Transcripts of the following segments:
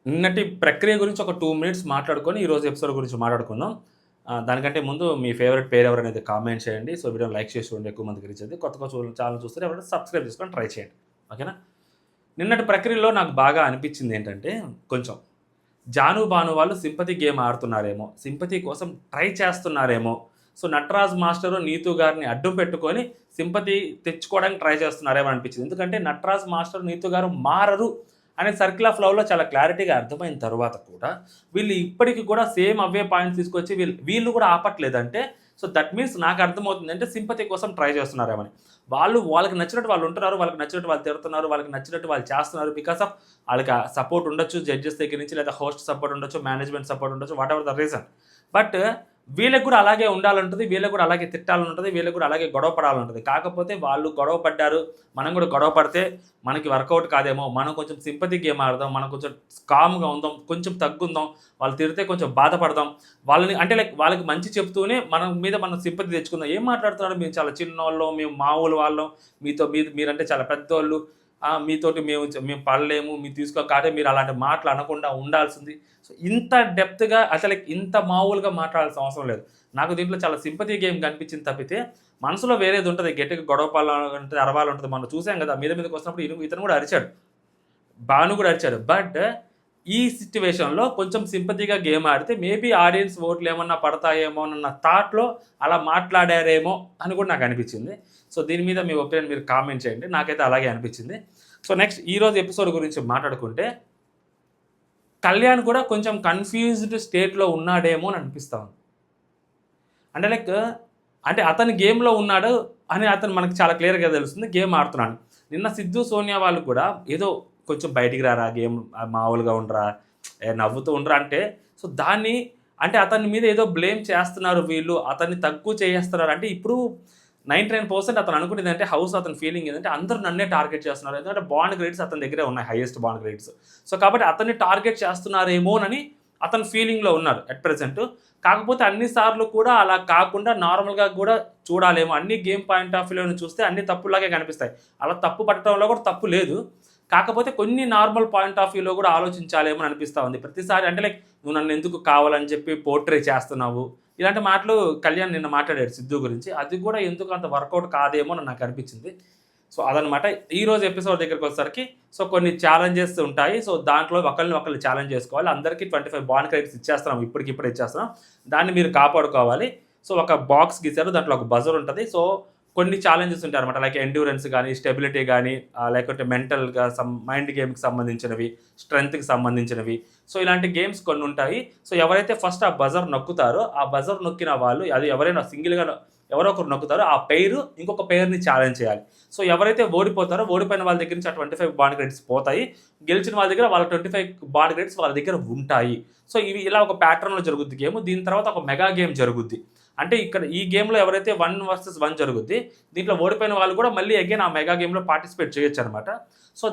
నిన్నటి ప్రక్రియ గురించి ఒక 2 మినిట్స్ మాట్లాడుకొని ఈరోజు ఎపిసోడ్ గురించి మాట్లాడుకుందాం. దానికంటే ముందు మీ ఫేవరెట్ పేరు ఎవరనేది కామెంట్ చేయండి. సో, వీడియోని లైక్ చేసి చూడండి, ఎక్కువ మందికి రీచ్ అవుద్ది. కొత్తగా ఛానల్ చూస్తే ఎవరైనా సబ్స్క్రైబ్ చేసుకొని ట్రై చేయండి. ఓకేనా? నిన్నటి ప్రక్రియలో నాకు బాగా అనిపించింది ఏంటంటే, కొంచెం జాను, బాను వాళ్ళు సింపతి గేమ్ ఆడుతున్నారేమో, సింపతి కోసం ట్రై చేస్తున్నారేమో, సో నటరాజ్ మాస్టరు, నీతూ గారిని అడ్డం పెట్టుకొని సింపతి తెచ్చుకోవడానికి ట్రై చేస్తున్నారేమో అనిపించింది. ఎందుకంటే నటరాజ్ మాస్టర్, నీతూ గారు మారరు అనే సర్కిల్ ఆఫ్ లవ్లో చాలా క్లారిటీగా అర్థమైన తర్వాత కూడా వీళ్ళు ఇప్పటికి కూడా సేమ్ అవే పాయింట్స్ తీసుకొచ్చి వీళ్ళు కూడా ఆపట్లేదంటే, సో దట్ మీన్స్ నాకు అర్థమవుతుంది అంటే సింపతి కోసం ట్రై చేస్తున్నారేమని. వాళ్ళకి నచ్చినట్టు వాళ్ళు ఉంటున్నారు, వాళ్ళకి నచ్చినట్టు వాళ్ళు తిడుతున్నారు, వాళ్ళకి నచ్చినట్టు వాళ్ళు చేస్తున్నారు. బికాస్ ఆఫ్ వాళ్ళకి సపోర్ట్ ఉండొచ్చు జడ్జెస్ దగ్గర నుంచి, లేదా హోస్ట్ సపోర్ట్ ఉండొచ్చు, మేనేజ్మెంట్ సపోర్ట్ ఉండొచ్చు, what ever the reason. But వీళ్ళకి కూడా అలాగే ఉండాలంటుంది, వీళ్ళకి కూడా అలాగే తిట్టాలని ఉంటుంది, వీళ్ళకి కూడా అలాగే గొడవ పడాలంటుంది. కాకపోతే వాళ్ళు గొడవ పడ్డారు, మనం కూడా గొడవ పడితే మనకి వర్కౌట్ కాదేమో, మనం కొంచెం సింపతి గేమ్ ఆడదాం, మనం కొంచెం కామ్గా ఉందాం, కొంచెం తగ్గుందాం, వాళ్ళు తిడితే కొంచెం బాధపడదాం, వాళ్ళని అంటే లైక్ వాళ్ళకి మంచి చెప్తూనే మన మీద మనం సింపతి తెచ్చుకుందాం. ఏం మాట్లాడుతున్నాడు, మేము చాలా చిన్నోళ్ళం, మేము మామూలు వాళ్ళం, మీరంటే చాలా పెద్దోళ్ళు, మీతోటి మేము పడలేము, మీరు కాబట్టి మీరు అలాంటి మాటలు అనకుండా ఉండాల్సింది. సో ఇంత డెప్త్గా అసలు ఇంత మామూలుగా మాట్లాడాల్సిన అవసరం లేదు. నాకు దీంట్లో చాలా సింపతి గేమ్ కనిపించింది తప్పితే మనసులో వేరేది ఉంటుంది, గట్టిగా గొడవ ఉంటుంది, అరవాలు ఉంటుంది. మనం చూసాం కదా, మీదకి వచ్చినప్పుడు ఇతను కూడా అరిచాడు, బాను కూడా అరిచాడు. బట్ ఈ సిచ్యువేషన్లో కొంచెం సింపతిగా గేమ్ ఆడితే మేబీ ఆడియన్స్ ఓట్లు ఏమన్నా పడతాయేమో అన్న థాట్లో అలా మాట్లాడారేమో అని కూడా నాకు అనిపించింది. సో దీని మీద మీ ఒపీనియన్ మీరు కామెంట్ చేయండి. నాకైతే అలాగే అనిపించింది. సో నెక్స్ట్ ఈరోజు ఎపిసోడ్ గురించి మాట్లాడుకుంటే, కళ్యాణ్ కూడా కొంచెం కన్ఫ్యూజ్డ్ స్టేట్లో ఉన్నాడేమో అని అనిపిస్తాను. అంటే లైక్ అంటే అతను గేమ్లో ఉన్నాడు అని అతను మనకు చాలా క్లియర్గా తెలుస్తుంది, గేమ్ ఆడుతున్నాడు. నిన్న సిద్ధు, సోనియా వాళ్ళు కూడా ఏదో కొంచెం బయటికి రారా, గేమ్ మామూలుగా ఉండరా, నవ్వుతూ ఉండరా అంటే, సో దాన్ని అంటే అతని మీద ఏదో బ్లేమ్ చేస్తున్నారు వీళ్ళు, అతన్ని తక్కువ చేస్తున్నారు. అంటే ఇప్పుడు 99% అతను అనుకునేది అంటే హౌస్ అతని ఫీలింగ్ ఏంటంటే అందరూ నన్నే టార్గెట్ చేస్తున్నారు, ఎందుకంటే బాండ్ గ్రేడ్స్ అతని దగ్గరే ఉన్నాయి, హైయెస్ట్ బాండ్ గ్రేడ్స్. సో కాబట్టి అతన్ని టార్గెట్ చేస్తున్నారేమోనని అతని ఫీలింగ్లో ఉన్నారు ఎట్ ప్రెజెంట్. కాకపోతే అన్నిసార్లు కూడా అలా కాకుండా నార్మల్గా కూడా చూడాలేమో, అన్ని గేమ్ పాయింట్ ఆఫ్ వ్యూలో చూస్తే అన్ని తప్పులాగే కనిపిస్తాయి. అలా తప్పు పట్టడంలో కూడా తప్పు లేదు, కాకపోతే కొన్ని నార్మల్ పాయింట్ ఆఫ్ వ్యూలో కూడా ఆలోచించాలేమో అని అనిపిస్తూ ఉంది. ప్రతిసారి అంటే లైక్ నువ్వు నన్ను ఎందుకు కావాలని చెప్పి పోర్ట్రే చేస్తున్నావు, ఇలాంటి మాటలు కళ్యాణ్ నిన్న మాట్లాడాడు సిద్ధు గురించి. అది కూడా ఎందుకు అంత వర్కౌట్ కాదేమో అని నాకు అనిపించింది. సో అదనమాట ఈరోజు ఎపిసోడ్ దగ్గరికి వచ్చేసరికి. సో కొన్ని ఛాలెంజెస్ ఉంటాయి, సో దాంట్లో ఒకళ్ళు ఛాలెంజ్ చేసుకోవాలి. అందరికీ 25 బాండ్ క్రెడిట్స్ ఇచ్చేస్తున్నాం, ఇప్పటికిప్పుడు ఇచ్చేస్తున్నాం, దాన్ని మీరు కాపాడుకోవాలి. సో ఒక బాక్స్ గీసారు, దాంట్లో ఒక బజర్ ఉంటుంది. సో కొన్ని ఛాలెంజెస్ ఉంటాయి అనమాట, లైక్ ఎండ్యూరెన్స్ కానీ, స్టెబిలిటీ కానీ, లేకుంటే మెంటల్గా మైండ్ గేమ్కి సంబంధించినవి, స్ట్రెంగ్త్కి సంబంధించినవి. సో ఇలాంటి గేమ్స్ కొన్ని ఉంటాయి. సో ఎవరైతే ఫస్ట్ ఆ బజర్ నొక్కుతారో, ఆ బజర్ నొక్కిన వాళ్ళు, అది ఎవరైనా సింగిల్గా ఎవరో ఒకరు నొక్కుతారో ఆ పెయిర్ ఇంకొక పెయిర్ని ఛాలెంజ్ చేయాలి. సో ఎవరైతే ఓడిపోతారో, ఓడిపోయిన వాళ్ళ దగ్గర నుంచి ఆ 25 బాండ్ క్రెడిట్స్ పోతాయి, గెలిచిన వాళ్ళ దగ్గర వాళ్ళ 25 బాండ్ క్రెడిట్స్ వాళ్ళ దగ్గర ఉంటాయి. సో ఇవి ఇలా ఒక ప్యాటర్న్లో జరుగుద్ది గేమ్. దీని తర్వాత ఒక మెగా గేమ్ జరుగుద్ది. అంటే ఇక్కడ ఈ గేమ్లో ఎవరైతే 1 వర్సెస్ 1 జరుగుద్ది, దీంట్లో ఓడిపోయిన వాళ్ళు కూడా మళ్ళీ అగైన్ ఆ మెగా గేమ్లో పార్టిసిపేట్ చేయొచ్చు అనమాట. సో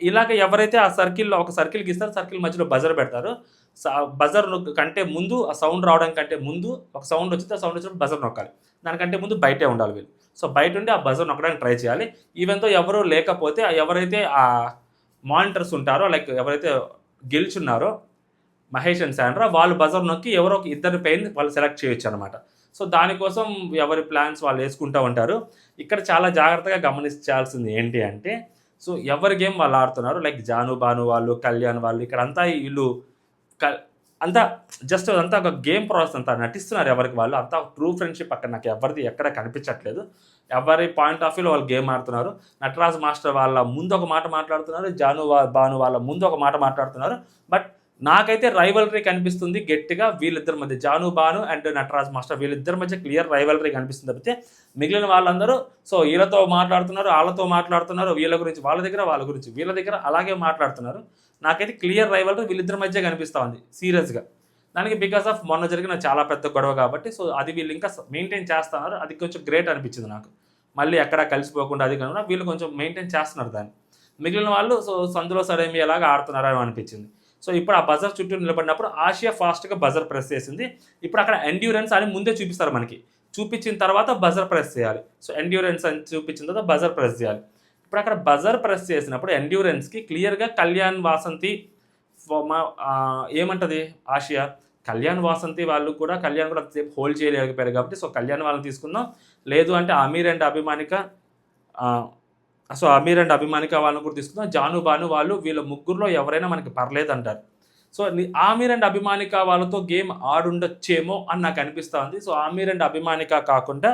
ఇలాగ ఎవరైతే ఆ సర్కిల్లో ఒక సర్కిల్ గీస్తారో, సర్కిల్ మధ్యలో బజర్ పెడతారు. బజర్ కంటే ముందు, ఆ సౌండ్ రావడం కంటే ముందు ఒక సౌండ్ వచ్చింది, ఆ సౌండ్ వచ్చినప్పుడు బజర్ నొక్కాలి. దానికంటే ముందు బయటే ఉండాలి వీళ్ళు. సో బయట ఉండి ఆ బజర్ నొక్కడానికి ట్రై చేయాలి. ఈవెన్తో ఎవరు లేకపోతే ఎవరైతే ఆ మానిటర్స్ ఉంటారో, లైక్ ఎవరైతే గెలుచున్నారో మహేష్ అండ్ శాండ్రా, వాళ్ళు బజర్ నొక్కి ఎవరో ఒక ఇద్దరి పెయిన్ వాళ్ళు సెలెక్ట్ చేయొచ్చు అనమాట. సో దానికోసం ఎవరి ప్లాన్స్ వాళ్ళు వేసుకుంటూ ఉంటారు. ఇక్కడ చాలా జాగ్రత్తగా గమనించాల్సింది ఏంటి అంటే, సో ఎవరి గేమ్ వాళ్ళు ఆడుతున్నారు, లైక్ జాను, బాను వాళ్ళు, కళ్యాణ్ వాళ్ళు, ఇక్కడ అంతా వీళ్ళు అంతా జస్ట్ అంతా ఒక గేమ్ ప్రాసెస్, అంతా నటిస్తున్నారు ఎవరికి వాళ్ళు, అంతా ట్రూ ఫ్రెండ్షిప్ అక్కడ నాకు ఎవరిది ఎక్కడ కనిపించట్లేదు. ఎవరి పాయింట్ ఆఫ్ వ్యూలో వాళ్ళు గేమ్ ఆడుతున్నారు. నటరాజ్ మాస్టర్ వాళ్ళ ముందు ఒక మాట మాట్లాడుతున్నారు, జాను బాను వాళ్ళ ముందు ఒక మాట మాట్లాడుతున్నారు. బట్ నాకైతే రైవలరీ కనిపిస్తుంది గట్టిగా వీళ్ళిద్దరి మధ్య, జాను బాను అండ్ నటరాజ్ మాస్టర్ వీళ్ళిద్దరి మధ్య క్లియర్ రైవలరీ కనిపిస్తుంది. తప్పితే మిగిలిన వాళ్ళందరూ సో వీళ్ళతో మాట్లాడుతున్నారు, వాళ్ళతో మాట్లాడుతున్నారు, వీళ్ళ గురించి వాళ్ళ దగ్గర, వాళ్ళ గురించి వీళ్ళ దగ్గర అలాగే మాట్లాడుతున్నారు. నాకైతే క్లియర్ రైవలరీ వీళ్ళిద్దరి మధ్య కనిపిస్తూ ఉంది సీరియస్గా. దానికి బికాస్ ఆఫ్ మొన్న జరిగిన చాలా పెద్ద గొడవ కాబట్టి, సో అది వీళ్ళు ఇంకా మెయింటైన్ చేస్తున్నారు. అది కొంచెం గ్రేట్ అనిపించింది నాకు. మళ్ళీ ఎక్కడ కలిసిపోకుండా అది కనుక వీళ్ళు కొంచెం మెయింటైన్ చేస్తున్నారు దాన్ని. మిగిలిన వాళ్ళు సో సందులో సడేమి ఎలాగా ఆడుతున్నారని అనిపించింది. సో ఇప్పుడు ఆ బజర్ చుట్టూ నిలబడినప్పుడు ఆసియా ఫాస్ట్గా బజర్ ప్రెస్ చేసింది. ఇప్పుడు అక్కడ ఎండ్యూరెన్స్ అని ముందే చూపిస్తారు మనకి, చూపించిన తర్వాత బజర్ ప్రెస్ చేయాలి. సో ఎండ్యూరెన్స్ అని చూపించిన తర్వాత బజర్ ప్రెస్ చేయాలి. ఇప్పుడు అక్కడ బజర్ ప్రెస్ చేసినప్పుడు ఎండ్యూరెన్స్కి క్లియర్గా కళ్యాణ్ వాసంతి ఏమంటది ఆసియా, కళ్యాణ్ వాసంతి వాళ్ళు కూడా కళ్యాణ్ కూడా అంతసేపు హోల్డ్ చేయలేకపోయారు కాబట్టి సో కళ్యాణ్ వాళ్ళని తీసుకుందాం, లేదు అంటే Aamir and Abhimanika, so Aamir and Abhimanika వాళ్ళని కూడా తీసుకుందాం, జాను బాను వాళ్ళు, వీళ్ళ ముగ్గురులో ఎవరైనా మనకి పర్లేదు అంటారు. సో ఆమీర్ అండ్ అభిమానిక వాళ్ళతో గేమ్ ఆడుండొచ్చేమో అని నాకు అనిపిస్తూ ఉంది. సో ఆమీర్ అండ్ అభిమానిక కాకుండా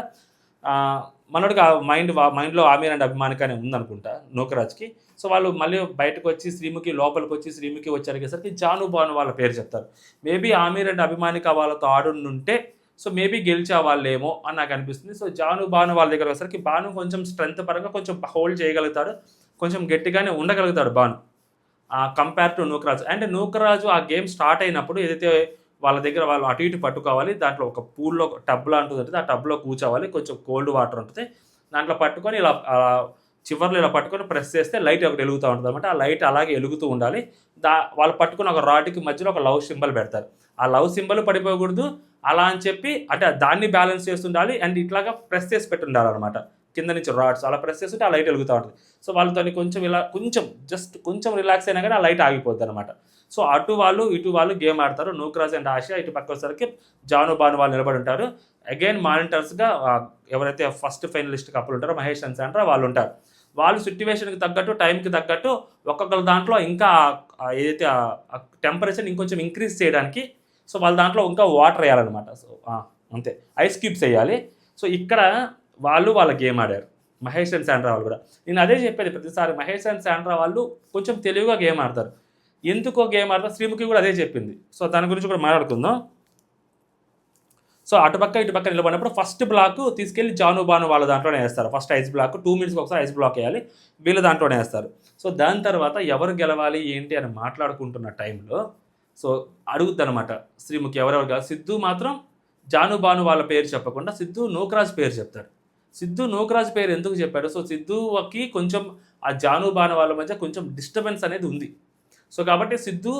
మనోడికి మైండ్లో ఆమీర్ అండ్ అభిమానిక అని ఉందనుకుంటా నూకరాజ్కి. సో వాళ్ళు మళ్ళీ బయటకు వచ్చి శ్రీముఖి లోపలికి వచ్చి శ్రీముఖి వచ్చేసరికి జాను బాను వాళ్ళ పేరు చెప్తారు. మేబీ ఆమీర్ అండ్ అభిమానిక వాళ్ళతో ఆడుంటే సో మేబీ గెలిచే వాళ్ళేమో అని నాకు అనిపిస్తుంది. సో జాను బాను వాళ్ళ దగ్గర వచ్చేసరికి బాను కొంచెం స్ట్రెంత్ పరంగా కొంచెం హోల్డ్ చేయగలుగుతాడు, కొంచెం గట్టిగానే ఉండగలుగుతాడు Banu compare to Nookaraju. And Nookaraju ఆ గేమ్ స్టార్ట్ అయినప్పుడు ఏదైతే వాళ్ళ దగ్గర వాళ్ళు అటు ఇటు పట్టుకోవాలి, దాంట్లో ఒక పూల్లో టబ్ లాంటిది ఉంటుంది, ఆ టబ్లో కూర్చోవాలి, కొంచెం కోల్డ్ వాటర్ ఉంటుంది, దాంట్లో పట్టుకొని ఇలా చివర్లో ఇలా పట్టుకొని ప్రెస్ చేస్తే లైట్ ఒకటి వెలుగుతూ ఉంటుంది అనమాట. ఆ లైట్ అలాగే వెలుగుతూ ఉండాలి. వాళ్ళు పట్టుకుని ఒక రాడ్కి మధ్యలో ఒక లవ్ సింబల్ పెడతారు, ఆ లవ్ సింబల్ పడిపోకూడదు అలా అని చెప్పి, అంటే దాన్ని బ్యాలెన్స్ చేస్తుండాలి అండ్ ఇట్లాగా ప్రెస్ చేసి పెట్టుండాలి అనమాట. కింద నుంచి రాడ్స్ అలా ప్రెస్ చేస్తుంటే ఆ లైట్ వెలుగుతూ ఉంటుంది. సో వాళ్ళతో కొంచెం ఇలా కొంచెం రిలాక్స్ అయినా కానీ ఆ లైట్ ఆగిపోద్ది అనమాట. సో అటు వాళ్ళు ఇటు వాళ్ళు గేమ్ ఆడతారు. నూకరాజ్ అండ్ ఆసియా ఇటు పక్క వచ్చేసరికి జాను బాను వాళ్ళు నిలబడి ఉంటారు. అగైన్ మానిటర్స్గా ఎవరైతే ఫస్ట్ ఫైనలిస్ట్ కప్పులు ఉంటారో మహేష్ అండ్ శాండ్రా వాళ్ళు ఉంటారు. వాళ్ళు సిట్యువేషన్కి తగ్గట్టు టైంకి తగ్గట్టు ఒక్కొక్కరు దాంట్లో ఇంకా ఏదైతే టెంపరేచర్ ఇంకొంచెం ఇంక్రీజ్ చేయడానికి సో వాళ్ళ దాంట్లో ఇంకా వాటర్ వేయాలన్నమాట. సో అంతే, ఐస్ క్యూబ్స్ వేయాలి. సో ఇక్కడ వాళ్ళ గేమ్ ఆడారు మహేష్ అండ్ శాండ్రా వాళ్ళు కూడా. నేను అదే చెప్పేది ప్రతిసారి, మహేష్ అండ్ శాండ్రా వాళ్ళు కొంచెం తెలివిగా గేమ్ ఆడతారు. ఎందుకో గేమ్ ఆడతారు, శ్రీముఖి కూడా అదే చెప్పింది. సో దాని గురించి కూడా మాట్లాడుకుందాం. సో అటుపక్క ఇటుపక్క నిలబడినప్పుడు ఫస్ట్ బ్లాక్ తీసుకెళ్ళి జాను బాను వాళ్ళ దాంట్లోనే వేస్తారు. ఫస్ట్ ఐస్ బ్లాక్ 2 minutesకి ఒకసారి ఐస్ బ్లాక్ వేయాలి, వీళ్ళ దాంట్లోనే వేస్తారు. సో దాని తర్వాత ఎవరు గెలవాలి ఏంటి అని మాట్లాడుకుంటున్న టైంలో సో అడుగుద్ది అనమాట శ్రీముఖి ఎవరెవరు కాదు. సిద్ధు మాత్రం జాను బాను వాళ్ళ పేరు చెప్పకుండా సిద్ధు నూకరాజ్ పేరు చెప్తాడు. సిద్ధు నూకరాజ్ పేరు ఎందుకు చెప్పాడు? సో సిద్ధుకి కొంచెం ఆ జాను బాను వాళ్ళ మధ్య కొంచెం డిస్టర్బెన్స్ అనేది ఉంది. సో కాబట్టి సిద్ధు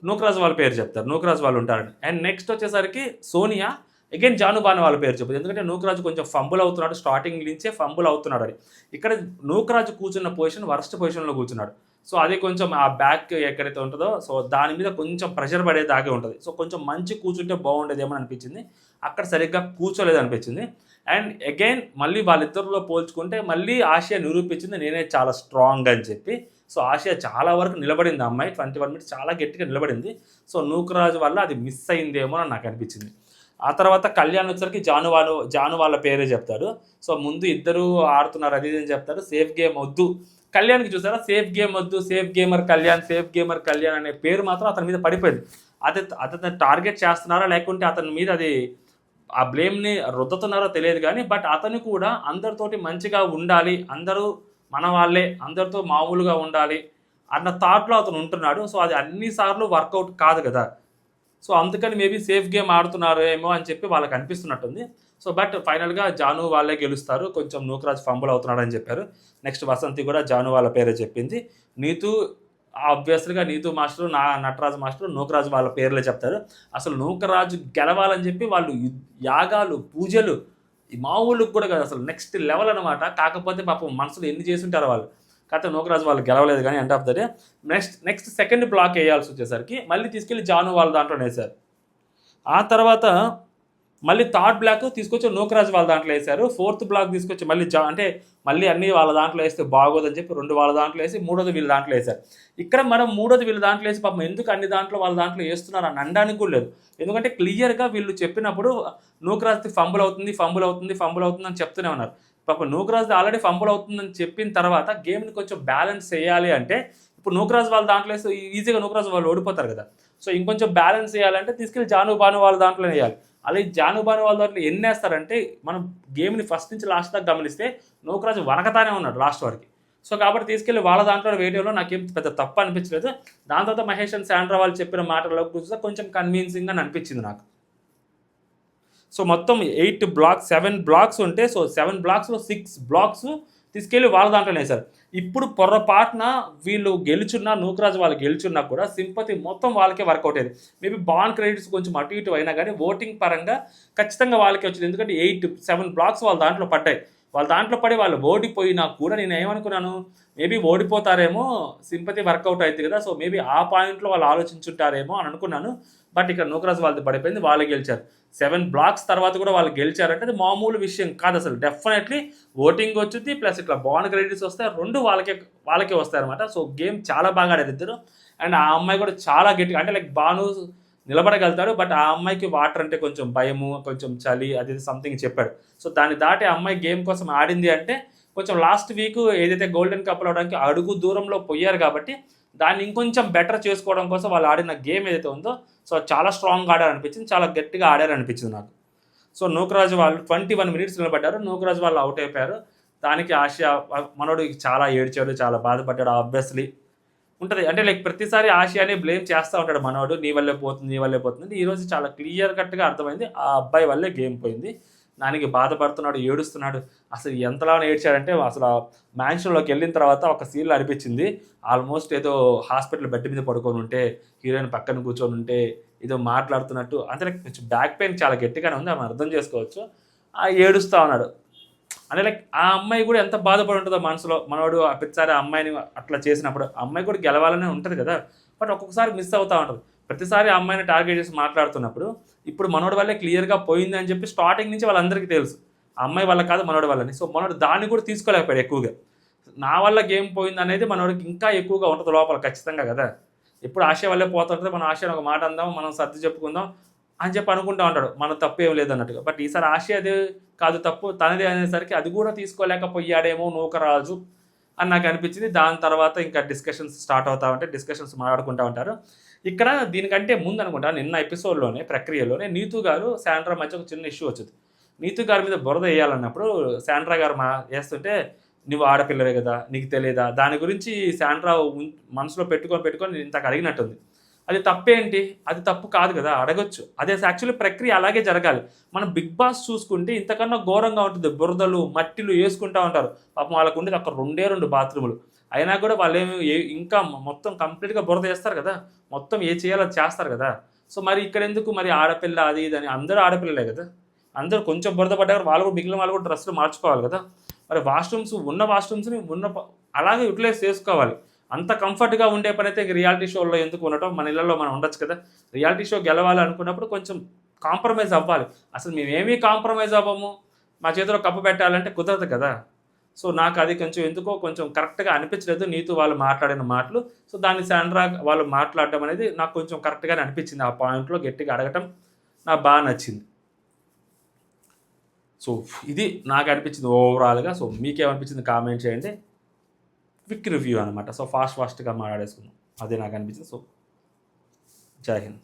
నూకరాజ్ వాళ్ళ పేరు చెప్తారు, నూకరాజ్ వాళ్ళు ఉంటారని. అండ్ నెక్స్ట్ వచ్చేసరికి సోనియా అగైన్ జాను బాను వాళ్ళ పేరు చెప్తుంది, ఎందుకంటే నూకరాజు కొంచెం ఫంబుల్ అవుతున్నాడు, స్టార్టింగ్ నుంచే ఫంబుల్ అవుతున్నాడు అని. ఇక్కడ నూకరాజు కూర్చున్న పొజిషన్ వరస్ట్ పొజిషన్లో కూర్చున్నాడు. సో అది కొంచెం ఆ బ్యాక్ ఎక్కడైతే ఉంటుందో సో దాని మీద కొంచెం ప్రెషర్ పడేదాగే ఉంటుంది. సో కొంచెం మంచి కూర్చుంటే బాగుండేదేమో అనిపించింది, అక్కడ సరిగ్గా కూర్చోలేదు అనిపించింది. అండ్ అగైన్ మళ్ళీ వాళ్ళిద్దరిలో పోల్చుకుంటే మళ్ళీ ఆసియా నిరూపించింది నేనే చాలా స్ట్రాంగ్ అని చెప్పి. సో ఆసియా చాలా వరకు నిలబడింది, అమ్మాయి 21 minutes చాలా గట్టిగా నిలబడింది. సో నూకరాజు వల్ల అది మిస్ అయిందేమో అని నాకు అనిపించింది. ఆ తర్వాత కళ్యాణ్ వచ్చరికి జాను వాళ్ళ పేరే చెప్తాడు. సో ముందు ఇద్దరు ఆడుతున్నారు అది అని చెప్తాడు. సేఫ్ గేమ్ వద్దు కళ్యాణ్కి, చూసారా సేఫ్ గేమ్ వద్దు, సేఫ్ గేమర్ కళ్యాణ్ అనే పేరు మాత్రం అతని మీద పడిపోయింది. అతను టార్గెట్ చేస్తున్నారా లేకుంటే అతని మీద అది ఆ బ్లేమ్ని రుద్దుతున్నారో తెలియదు కానీ బట్ అతను కూడా అందరితోటి మంచిగా ఉండాలి, అందరూ మన వాళ్ళే, అందరితో మామూలుగా ఉండాలి అన్న థాట్లో అతను ఉంటున్నాడు. సో అది అన్నిసార్లు వర్కౌట్ కాదు కదా. సో అందుకని మేబీ సేఫ్ గేమ్ ఆడుతున్నారు ఏమో అని చెప్పి వాళ్ళకి అనిపిస్తున్నట్టుంది. సో బట్ ఫైనల్గా జాను వాళ్ళే గెలుస్తారు, కొంచెం నూకరాజ్ ఫంబుల్ అవుతున్నాడు అని చెప్పారు. నెక్స్ట్ వసంతి కూడా జాను వాళ్ళ పేరే చెప్పింది. నీతు ఆబ్వియస్గా నీతు మాస్టరు, నటరాజు మాస్టరు, నూకరాజు వాళ్ళ పేర్లే చెప్తారు. అసలు నూకరాజు గెలవాలని చెప్పి వాళ్ళు యాగాలు పూజలు మా ఊళ్ళకి కూడా కాదు, అసలు నెక్స్ట్ లెవెల్ అనమాట. కాకపోతే పాపం మనసులో ఎన్ని చేసి ఉంటారో వాళ్ళు, కాకపోతే నూకరాజు వాళ్ళు గెలవలేదు కానీ end of the day next second block వేయాల్సి వచ్చేసరికి మళ్ళీ తీసుకెళ్ళి జాను వాళ్ళ దాంట్లో వేశారు. ఆ తర్వాత మళ్ళీ థర్డ్ బ్లాక్ తీసుకొచ్చి నూకరాజు వాళ్ళ దాంట్లో వేశారు. ఫోర్త్ బ్లాక్ తీసుకొచ్చి మళ్ళీ అంటే మళ్ళీ అన్ని వాళ్ళ దాంట్లో వేస్తే బాగోదని చెప్పి 2 వాళ్ళ దాంట్లో వేసి 3వది వీళ్ళ దాంట్లో వేశారు. ఇక్కడ మనం 3వది వీళ్ళ దాంట్లో వేసి పాపం ఎందుకు అన్ని దాంట్లో వాళ్ళ దాంట్లో వేస్తున్నారు అని అనడానికి కూడా లేదు. ఎందుకంటే క్లియర్గా వీళ్ళు చెప్పినప్పుడు నూకరాజుకి ఫంబుల్ అవుతుంది అని చెప్తూనే ఉన్నారు. పాపం నూకరాజు ఆల్రెడీ ఫంబుల్ అవుతుందని చెప్పిన తర్వాత గేమ్ని కొంచెం బ్యాలెన్స్ చేయాలి అంటే ఇప్పుడు నూకరాజు వాళ్ళ దాంట్లో వేస్తే ఈజీగా నూకరాజు వాళ్ళు ఓడిపోతారు కదా. సో ఇంకొంచెం బ్యాలెన్స్ చేయాలంటే తీసుకెళ్ళి జాను బాను వాళ్ళ దాంట్లో వేయాలి. అలాగే జాను బాను వాళ్ళ దాంట్లో ఎన్ని వేస్తారంటే మనం గేమ్ని ఫస్ట్ నుంచి లాస్ట్ దాకా గమనిస్తే నూకరాజు వరకతానే ఉన్నాడు లాస్ట్ వరకు. సో కాబట్టి తీసుకెళ్ళి వాళ్ళ దాంట్లో వేయడంలో నాకేం పెద్ద తప్పు అనిపించలేదు. దాని తర్వాత మహేష్ అండ్ శాండ్రా వాళ్ళు చెప్పిన మాటల్లో చూస్తే కొంచెం కన్విన్సింగ్ అని అనిపించింది నాకు. సో మొత్తం 7 బ్లాక్స్ ఉంటే సో 7 బ్లాక్స్లో 6 బ్లాక్స్ తీసుకెళ్ళి వాళ్ళ దాంట్లోనే వేశారు. ఇప్పుడు పొరపాటున వీళ్ళు గెలుచున్నా నూకరాజు వాళ్ళు గెలుచున్నా కూడా సింపతి మొత్తం వాళ్ళకే వర్కౌట్ అయ్యేది. మేబీ బాండ్ క్రెడిట్స్ కొంచెం అటు ఇటు అయినా కానీ ఓటింగ్ పరంగా ఖచ్చితంగా వాళ్ళకే వచ్చింది. ఎందుకంటే 7 బ్లాక్స్ వాళ్ళ దాంట్లో పడ్డాయి. వాళ్ళ దాంట్లో పడి వాళ్ళు ఓడిపోయినా కూడా నేను ఏమనుకున్నాను, మేబీ ఓడిపోతారేమో, సింపతి వర్కౌట్ అవుతుంది కదా, సో మేబీ ఆ పాయింట్లో వాళ్ళు ఆలోచించుంటారేమో అని అనుకున్నాను. బట్ ఇక్కడ నూకరాజు వాళ్ళది పడిపోయింది, వాళ్ళు గెలిచారు. 7 బ్లాక్స్ తర్వాత కూడా వాళ్ళు గెలిచారంటే అది మామూలు విషయం కాదు అసలు. డెఫినెట్లీ ఓటింగ్ వచ్చింది, ప్లస్ ఇట్లా బాండ్ క్రెడిట్స్ వస్తాయి, రెండు వాళ్ళకే వస్తాయి అనమాట. సో గేమ్ చాలా బాగా ఆడారు ఇద్దరు. అండ్ ఆ అమ్మాయి కూడా చాలా గట్టిగా, అంటే లైక్ బాను నిలబడగలుగుతాడు, బట్ ఆ అమ్మాయికి వాటర్ అంటే కొంచెం భయము, కొంచెం చలి, అది సంథింగ్ చెప్పాడు. సో దాన్ని దాటి ఆ అమ్మాయి గేమ్ కోసం ఆడింది అంటే కొంచెం లాస్ట్ వీక్ ఏదైతే గోల్డెన్ కప్ అవడానికి అడుగు దూరంలో పోయారు కాబట్టి దాన్ని ఇంకొంచెం బెటర్ చేసుకోవడం కోసం వాళ్ళు ఆడిన గేమ్ ఏదైతే ఉందో, సో చాలా స్ట్రాంగ్గా ఆడారనిపించింది, చాలా గట్టిగా ఆడారనిపించింది నాకు. సో నూకరాజు వాళ్ళు 21 మినిట్స్ నిలబడ్డారు, నూకరాజు వాళ్ళు అవుట్ అయిపోయారు. దానికి ఆసియా మనోడు చాలా ఏడ్చాడు, చాలా బాధపడ్డాడు. ఆబ్వియస్లీ ఉంటుంది, అంటే లైక్ ప్రతిసారి ఆసియాని బ్లేమ్ చేస్తూ ఉంటాడు మనోడు, నీ వల్లే పోతుంది, నీ వల్లే పోతుంది. ఈరోజు చాలా క్లియర్ కట్గా అర్థమైంది ఆ అబ్బాయి వల్లే గేమ్ పోయింది. దానికి బాధపడుతున్నాడు, ఏడుస్తున్నాడు. అసలు ఎంతలా ఏడ్చాడంటే అసలు మ్యాన్షన్లోకి వెళ్ళిన తర్వాత ఒక సీన్లో అనిపించింది ఆల్మోస్ట్ ఏదో హాస్పిటల్ బెడ్ మీద పడుకొని ఉంటే, హీరోయిన్ పక్కన కూర్చొని ఉంటే ఏదో మాట్లాడుతున్నట్టు, అంటే లైక్ కొంచెం బ్యాక్ పెయిన్ చాలా గట్టిగానే ఉంది, మనం అర్థం చేసుకోవచ్చు. ఏడుస్తూ ఉన్నాడు. అంటే లైక్ ఆ అమ్మాయి కూడా ఎంత బాధపడి ఉంటుందో మనసులో, మనోడు ప్రతిసారి ఆ అమ్మాయిని అట్లా చేసినప్పుడు. అమ్మాయి కూడా గెలవాలనే ఉంటుంది కదా, బట్ ఒక్కొక్కసారి మిస్ అవుతూ ఉంటుంది. ప్రతిసారి ఆ అమ్మాయిని టార్గెట్ చేసి మాట్లాడుతున్నప్పుడు ఇప్పుడు మనోడి వల్లే క్లియర్గా పోయింది అని చెప్పి స్టార్టింగ్ నుంచి వాళ్ళందరికీ తెలుసు, ఆ అమ్మాయి వల్ల కాదు మనోడి వల్లని. సో మనోడు దాన్ని కూడా తీసుకోలేకపోయాడు ఎక్కువగా. నా వల్ల గేమ్ పోయింది అనేది మనోడికి ఇంకా ఎక్కువగా ఉంటుంది లోపల ఖచ్చితంగా కదా. ఎప్పుడు ఆశ వల్లే పోతుంటుంది, మనం ఆశని ఒక మాట అందాం, మనం సర్ది చెప్పుకుందాం అని చెప్పి అనుకుంటూ ఉంటాడు, మన తప్పు ఏం లేదన్నట్టుగా. బట్ ఈసారి ఆశ అదే కాదు తప్పు, తనదే అనేసరికి అది కూడా తీసుకోలేకపోయాడేమో నూకరాజు అని నాకు అనిపించింది. దాని తర్వాత ఇంకా డిస్కషన్స్ స్టార్ట్ అవుతా ఉంటాయి, డిస్కషన్స్ మాట్లాడుకుంటూ ఉంటారు. ఇక్కడ దీనికంటే ముందు అనుకుంటా నిన్న ఎపిసోడ్లోనే ప్రక్రియలోనే నీతు గారు శాండ్రా మధ్య ఒక చిన్న ఇష్యూ వచ్చింది. నీతు గారి మీద బురద వేయాలన్నప్పుడు శాండ్రా గారు వేస్తుంటే, నువ్వు ఆడపిల్లవే కదా, నీకు తెలియదా, దాని గురించి శాండ్రా మనసులో పెట్టుకొని ఇంతకు అడిగినట్టుంది. అది తప్పేంటి, అది తప్పు కాదు కదా, అడగొచ్చు. అదే యాక్చువల్లీ ప్రక్రియ అలాగే జరగాలి. మనం బిగ్ బాస్ చూసుకుంటే ఇంతకన్నా ఘోరంగా ఉంటుంది, బురదలు మట్టిలు వేసుకుంటూ ఉంటారు. పాపం వాళ్ళకు ఉండేది అక్కడ 2 బాత్రూములు, అయినా కూడా వాళ్ళు ఇంకా మొత్తం కంప్లీట్గా బురద వేస్తారు కదా, మొత్తం ఏ చేయాలో అది చేస్తారు కదా. సో మరి ఇక్కడ ఎందుకు మరి ఆడపిల్ల అది ఇది అని, అందరూ ఆడపిల్లలే కదా, అందరూ కొంచెం బురద పడ్డారు, వాళ్ళు కూడా మిగిలిన వాళ్ళు కూడా డ్రెస్సులు మార్చుకోవాలి కదా. మరి వాష్రూమ్స్ని అలాగే యూటిలైజ్ చేసుకోవాలి. అంత కంఫర్ట్గా ఉండే పని అయితే రియాలిటీ షోలో ఎందుకు ఉండటం, మన ఇళ్లలో మనం ఉండొచ్చు కదా. రియాలిటీ షో గెలవాలి అనుకున్నప్పుడు కొంచెం కాంప్రమైజ్ అవ్వాలి. అసలు మేమేమీ కాంప్రమైజ్ అవ్వము, మా చేతిలో కప్పు పెట్టాలంటే కుదరదు కదా. సో నాకు అది కొంచెం కరెక్ట్గా అనిపించలేదు నీతు వాళ్ళు మాట్లాడిన మాటలు. సో దాన్ని శాండ్రా వాళ్ళు మాట్లాడటం అనేది నాకు కొంచెం కరెక్ట్గానే అనిపించింది. ఆ పాయింట్లో గట్టిగా అడగటం నాకు బాగా నచ్చింది. సో ఇది నాకు అనిపించింది ఓవరాల్గా. సో మీకేమనిపించింది కామెంట్ చేయండి. క్విక్ రివ్యూ అనమాట. సో ఫాస్ట్గా మాట్లాడేసుకుందాం, అదే నాకు అనిపించింది. సో జై హింద్.